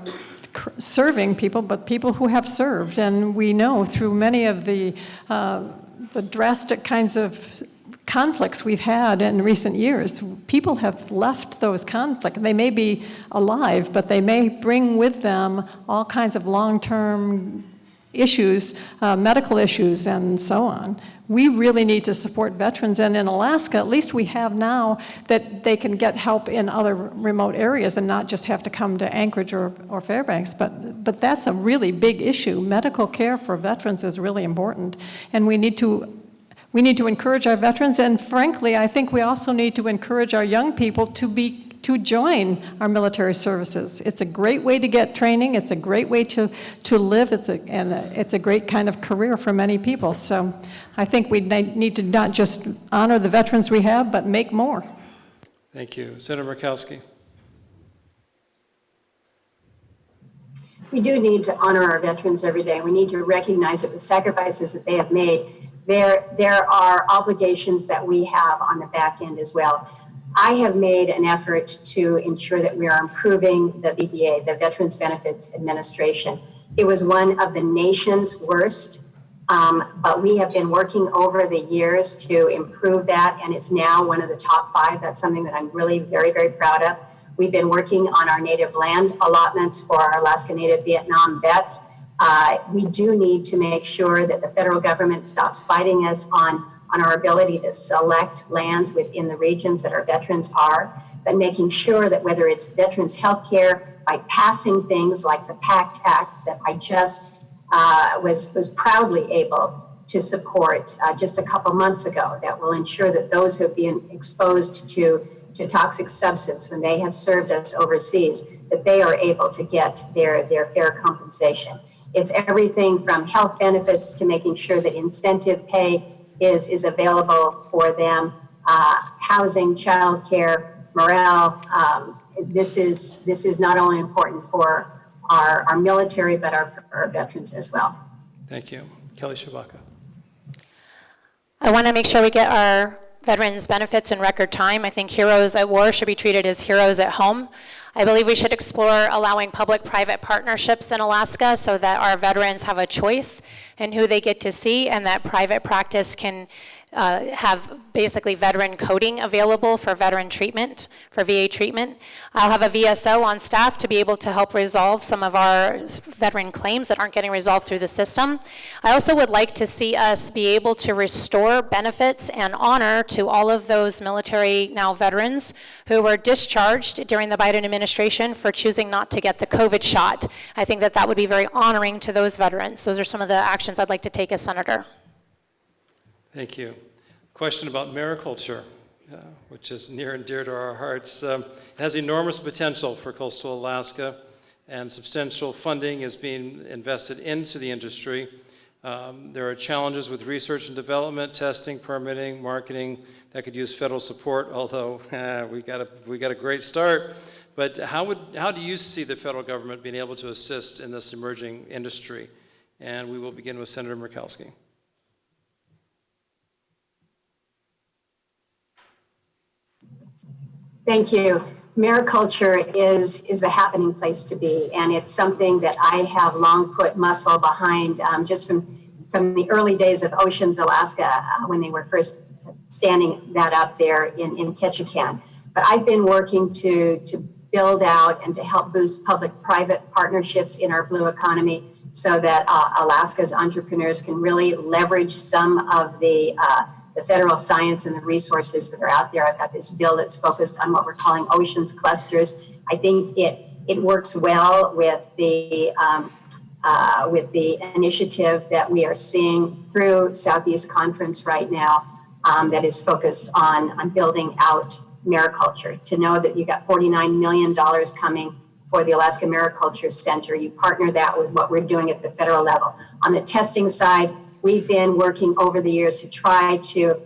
serving people, but people who have served. And we know through many of the drastic kinds of conflicts we've had in recent years, people have left those conflicts. They may be alive, but they may bring with them all kinds of long-term issues, medical issues, and so on. We really need to support veterans, and in Alaska, at least we have now that they can get help in other remote areas and not just have to come to Anchorage or Fairbanks, but that's a really big issue. Medical care for veterans is really important, and we need to encourage our veterans, and frankly, I think we also need to encourage our young people to join our military services. It's a great way to get training. It's a great way to live. It's a great kind of career for many people. So I think we need to not just honor the veterans we have, but make more. Thank you. Senator Murkowski. We do need to honor our veterans every day. We need to recognize that the sacrifices that they have made, there are obligations that we have on the back end as well. I have made an effort to ensure that we are improving the VBA, the Veterans Benefits Administration. It was one of the nation's worst, but we have been working over the years to improve that, and it's now one of the top 5. That's something that I'm really very, very proud of. We've been working on our native land allotments for our Alaska Native Vietnam vets. We do need to make sure that the federal government stops fighting us on our ability to select lands within the regions that our veterans are, but making sure that whether it's veterans health care, by passing things like the PACT Act that I just was proudly able to support just a couple months ago, that will ensure that those who have been exposed to toxic substance when they have served us overseas, that they are able to get their fair compensation. It's everything from health benefits to making sure that incentive pay is available for them, housing, childcare, morale. This is not only important for our military, but for our veterans as well. Thank you. Kelly Tshibaka. I want to make sure we get our veterans benefits in record time. I think heroes at war should be treated as heroes at home. I believe we should explore allowing public-private partnerships in Alaska so that our veterans have a choice in who they get to see, and that private practice can have basically veteran coding available for veteran treatment, for VA treatment. I'll have a VSO on staff to be able to help resolve some of our veteran claims that aren't getting resolved through the system. I also would like to see us be able to restore benefits and honor to all of those military now veterans who were discharged during the Biden administration for choosing not to get the COVID shot. I think that would be very honoring to those veterans. Those are some of the actions I'd like to take as senator. Thank you. Question about mariculture, which is near and dear to our hearts. It has enormous potential for coastal Alaska, and substantial funding is being invested into the industry. There are challenges with research and development, testing, permitting, marketing that could use federal support, although we got a great start. But how do you see the federal government being able to assist in this emerging industry? And we will begin with Senator Murkowski. Thank you. Mariculture is the happening place to be, and it's something that I have long put muscle behind, just from the early days of Oceans, Alaska, when they were first standing that up there in Ketchikan. But I've been working to build out and to help boost public-private partnerships in our blue economy so that Alaska's entrepreneurs can really leverage some of the federal science and the resources that are out there. I've got this bill that's focused on what we're calling oceans clusters. I think it works well with the initiative that we are seeing through Southeast Conference right now, that is focused on building out mariculture. To know that you got $49 million coming for the Alaska Mariculture Center, you partner that with what we're doing at the federal level. On the testing side, we've been working over the years to try to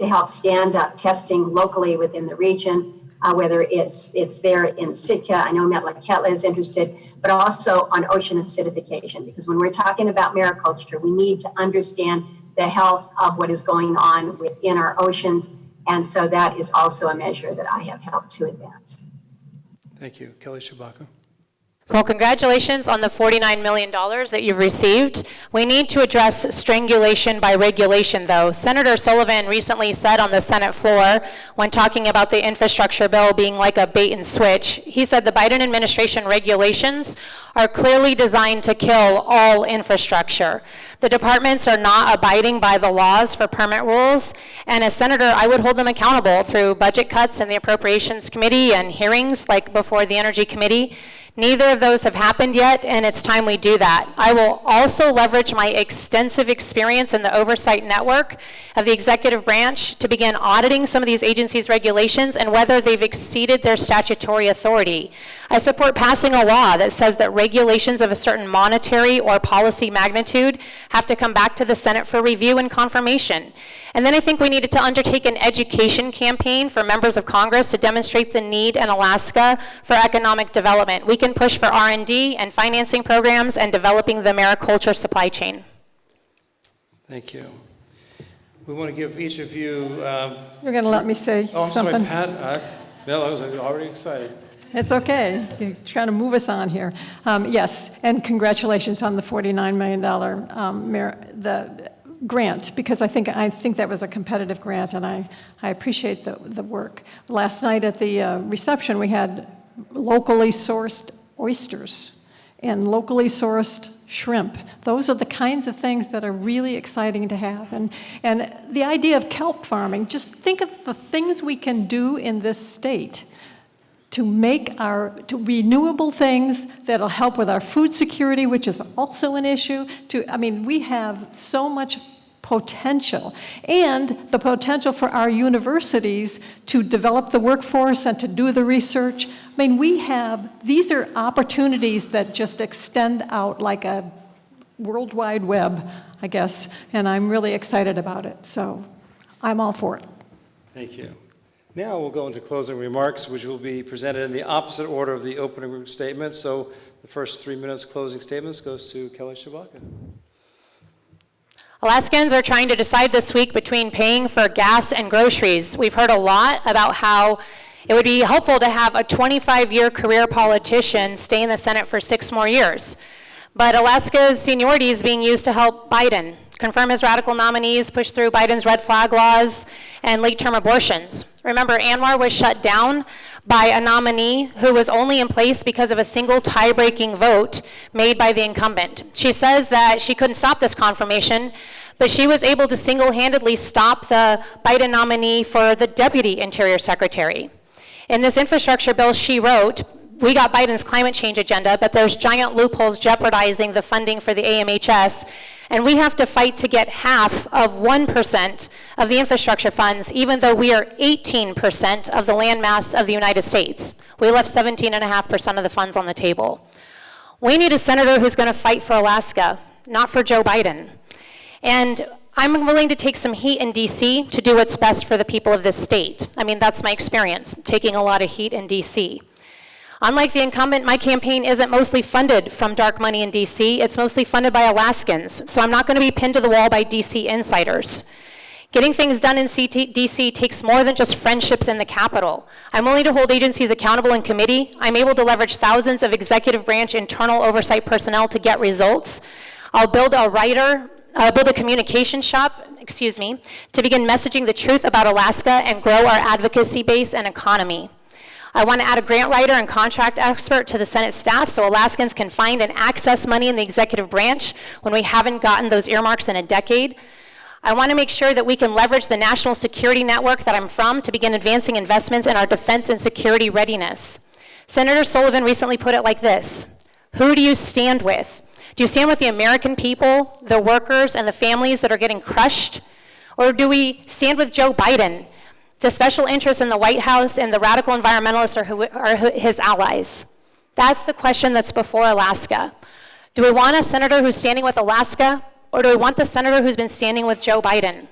help stand up testing locally within the region, whether it's there in Sitka. I know Metlakatla is interested, but also on ocean acidification, because when we're talking about mariculture, we need to understand the health of what is going on within our oceans, and so that is also a measure that I have helped to advance. Thank you. Kelly Tshibaka. Well, congratulations on the $49 million that you've received. We need to address strangulation by regulation, though. Senator Sullivan recently said on the Senate floor, when talking about the infrastructure bill being like a bait and switch, he said the Biden administration regulations are clearly designed to kill all infrastructure. The departments are not abiding by the laws for permit rules, and as senator, I would hold them accountable through budget cuts in the Appropriations Committee and hearings like before the Energy Committee. Neither of those have happened yet, and it's time we do that. I will also leverage my extensive experience in the oversight network of the executive branch to begin auditing some of these agencies' regulations and whether they've exceeded their statutory authority. I support passing a law that says that regulations of a certain monetary or policy magnitude have to come back to the Senate for review and confirmation. And then I think we needed to undertake an education campaign for members of Congress to demonstrate the need in Alaska for economic development. We can push for R&D and financing programs and developing the mariculture supply chain. Thank you. We want to give each of you. You're going to let me say Oh, I'm something? sorry, Pat. No, I was already excited. It's okay. You're trying to move us on here. Yes, and congratulations on the $49 million the grant, because I think that was a competitive grant, and I appreciate the work. Last night at the reception, we had locally sourced oysters and locally sourced shrimp. Those are the kinds of things that are really exciting to have. And the idea of kelp farming, just think of the things we can do in this state to make to renewable things that'll help with our food security, which is also an issue. We have so much potential, and the potential for our universities to develop the workforce and to do the research. These are opportunities that just extend out like a World Wide Web, I guess, and I'm really excited about it, so I'm all for it. Thank you. Now we'll go into closing remarks, which will be presented in the opposite order of the opening statements. So the first 3 minutes closing statements goes to Kelly Tshibaka. Alaskans are trying to decide this week between paying for gas and groceries. We've heard a lot about how it would be helpful to have a 25-year career politician stay in the Senate for 6 more years. But Alaska's seniority is being used to help Biden confirm his radical nominees, push through Biden's red flag laws, and late-term abortions. Remember, ANWR was shut down by a nominee who was only in place because of a single tie-breaking vote made by the incumbent. She says that she couldn't stop this confirmation, but she was able to single-handedly stop the Biden nominee for the deputy interior secretary. In this infrastructure bill she wrote, we got Biden's climate change agenda, but there's giant loopholes jeopardizing the funding for the AMHS, and we have to fight to get half of 1% of the infrastructure funds, even though we are 18% of the landmass of the United States. We left 17.5% of the funds on the table. We need a senator who's going to fight for Alaska, not for Joe Biden. And I'm willing to take some heat in DC to do what's best for the people of this state. That's my experience, taking a lot of heat in DC. Unlike the incumbent, my campaign isn't mostly funded from dark money in DC, it's mostly funded by Alaskans, so I'm not going to be pinned to the wall by DC insiders. Getting things done in DC takes more than just friendships in the Capitol. I'm willing to hold agencies accountable in committee. I'm able to leverage thousands of executive branch internal oversight personnel to get results. I'll build a communication shop, to begin messaging the truth about Alaska and grow our advocacy base and economy. I want to add a grant writer and contract expert to the Senate staff so Alaskans can find and access money in the executive branch when we haven't gotten those earmarks in a decade. I want to make sure that we can leverage the national security network that I'm from to begin advancing investments in our defense and security readiness. Senator Sullivan recently put it like this: who do you stand with? Do you stand with the American people, the workers, and the families that are getting crushed? Or do we stand with Joe Biden, the special interests in the White House and the radical environmentalists are his allies? That's the question that's before Alaska. Do we want a senator who's standing with Alaska, or do we want the senator who's been standing with Joe Biden?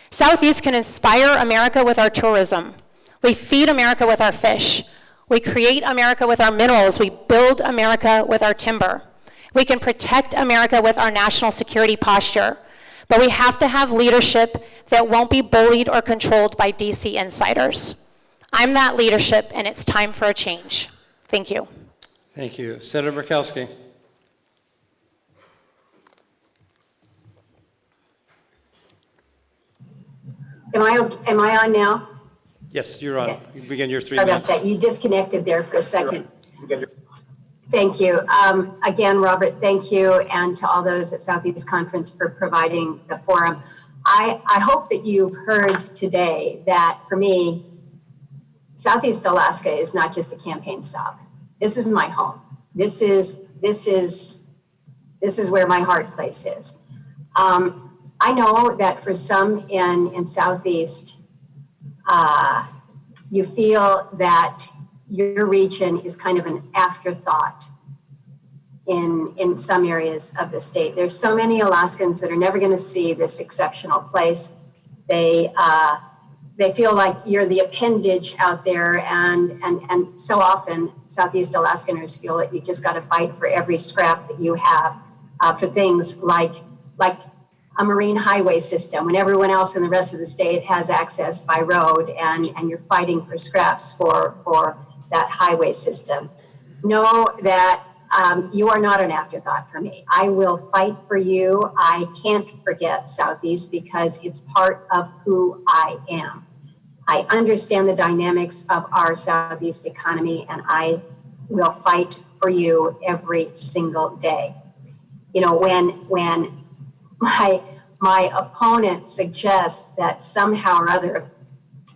Southeast can inspire America with our tourism. We feed America with our fish. We create America with our minerals. We build America with our timber. We can protect America with our national security posture. But we have to have leadership that won't be bullied or controlled by DC insiders. I'm that leadership, and it's time for a change. Thank you. Thank you. Senator Murkowski. Am I on now? Yes, you're on. Okay. You begin your 3 Sorry about minutes. that. You disconnected there for a second. Thank you. Again, Robert, thank you, and to all those at Southeast Conference for providing the forum. I hope that you've heard today that for me, Southeast Alaska is not just a campaign stop. This is my home. This is where my heart place is. I know that for some in Southeast, you feel that your region is kind of an afterthought in some areas of the state. There's so many Alaskans that are never going to see this exceptional place. They feel like you're the appendage out there, and so often Southeast Alaskaners feel that you just got to fight for every scrap that you have for things like a marine highway system when everyone else in the rest of the state has access by road, and you're fighting for scraps for that highway system. Know that you are not an afterthought for me. I will fight for you. I can't forget Southeast because it's part of who I am. I understand the dynamics of our Southeast economy, and I will fight for you every single day. You know, when my opponent suggests that somehow or other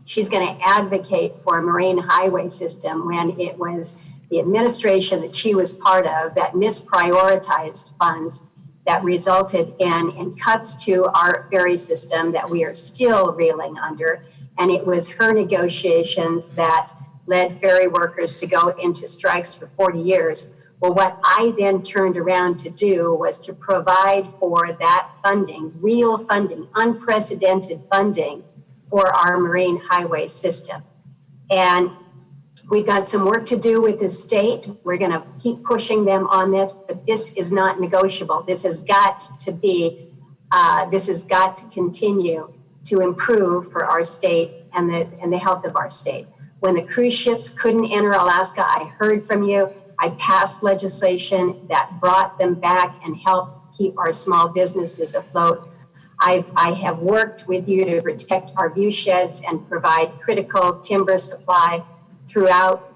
she's going to advocate for a marine highway system when it was the administration that she was part of that misprioritized funds that resulted in cuts to our ferry system that we are still reeling under. And it was her negotiations that led ferry workers to go into strikes for 40 years. Well, what I then turned around to do was to provide for that funding, real funding, unprecedented funding for our marine highway system. And we've got some work to do with the state. We're going to keep pushing them on this, but this is not negotiable. This has got to be, this has got to continue to improve for our state and the health of our state. When the cruise ships couldn't enter Alaska, I heard from you. I passed legislation that brought them back and helped keep our small businesses afloat. I have worked with you to protect our view sheds and provide critical timber supply throughout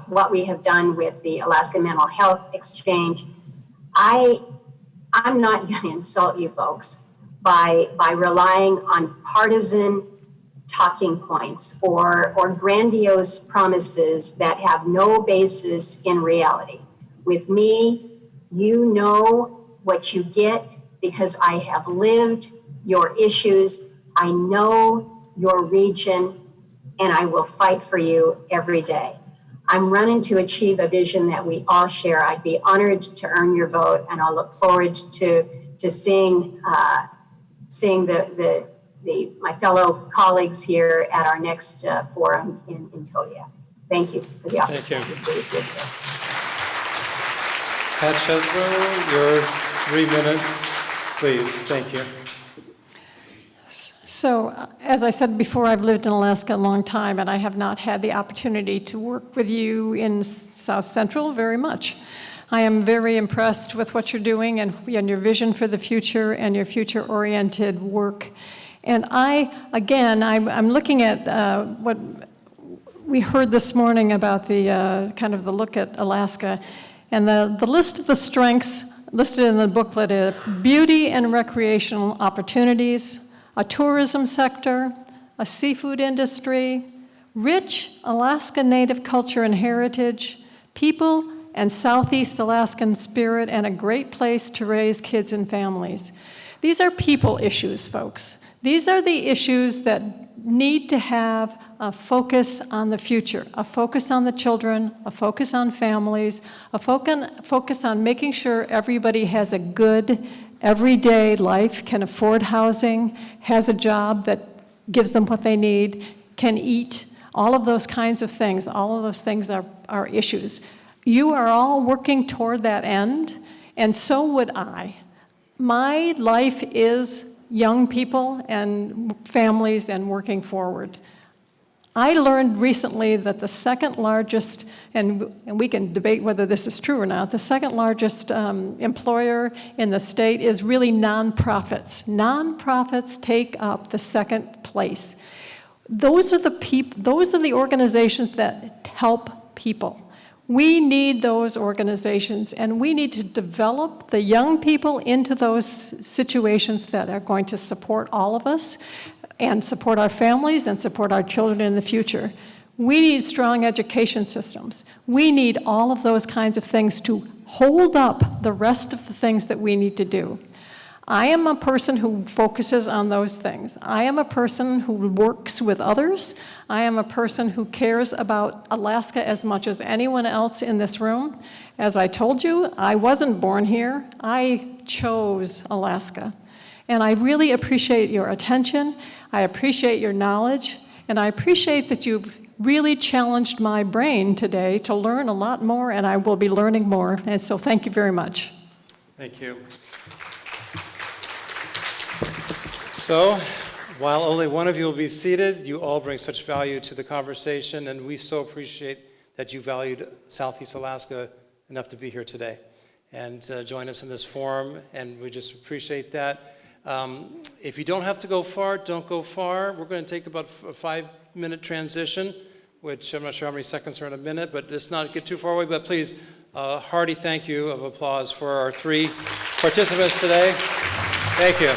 what we have done with the Alaska Mental Health Exchange. I'm not going to insult you folks by relying on partisan talking points or grandiose promises that have no basis in reality. With me, you know what you get because I have lived your issues. I know your region, and I will fight for you every day. I'm running to achieve a vision that we all share. I'd be honored to earn your vote, and I'll look forward to seeing my fellow colleagues here at our next forum in Kodiak. Thank you for the opportunity. Thank you. Pat Chesbro, your 3 minutes, please. Thank you. So, as I said before, I've lived in Alaska a long time, and I have not had the opportunity to work with you in South Central very much. I am very impressed with what you're doing and your vision for the future and your future-oriented work. And I'm looking at what we heard this morning about the kind of the look at Alaska, and the list of the strengths listed in the booklet is beauty and recreational opportunities, a tourism sector, a seafood industry, rich Alaska Native culture and heritage, people and Southeast Alaskan spirit, and a great place to raise kids and families. These are people issues, folks. These are the issues that need to have a focus on the future, a focus on the children, a focus on families, a focus on making sure everybody has a good, everyday life, can afford housing, has a job that gives them what they need, can eat, all of those kinds of things. All of those things are issues. You are all working toward that end, and so would I. My life is young people and families and working forward. I learned recently that the second largest, and we can debate whether this is true or not, the second largest employer in the state is really nonprofits. Nonprofits take up the second place. Those are the organizations that help people. We need those organizations, and we need to develop the young people into those situations that are going to support all of us and support our families and support our children in the future. We need strong education systems. We need all of those kinds of things to hold up the rest of the things that we need to do. I am a person who focuses on those things. I am a person who works with others. I am a person who cares about Alaska as much as anyone else in this room. As I told you, I wasn't born here. I chose Alaska. And I really appreciate your attention. I appreciate your knowledge. And I appreciate that you've really challenged my brain today to learn a lot more, and I will be learning more. And so thank you very much. Thank you. So, while only one of you will be seated, you all bring such value to the conversation, and we so appreciate that you valued Southeast Alaska enough to be here today and join us in this forum, and we just appreciate that. If you don't have to go far, don't go far. We're going to take about a 5-minute transition, which I'm not sure how many seconds are in a minute, but let's not get too far away. But please, a hearty thank you of applause for our 3 participants today. Thank you.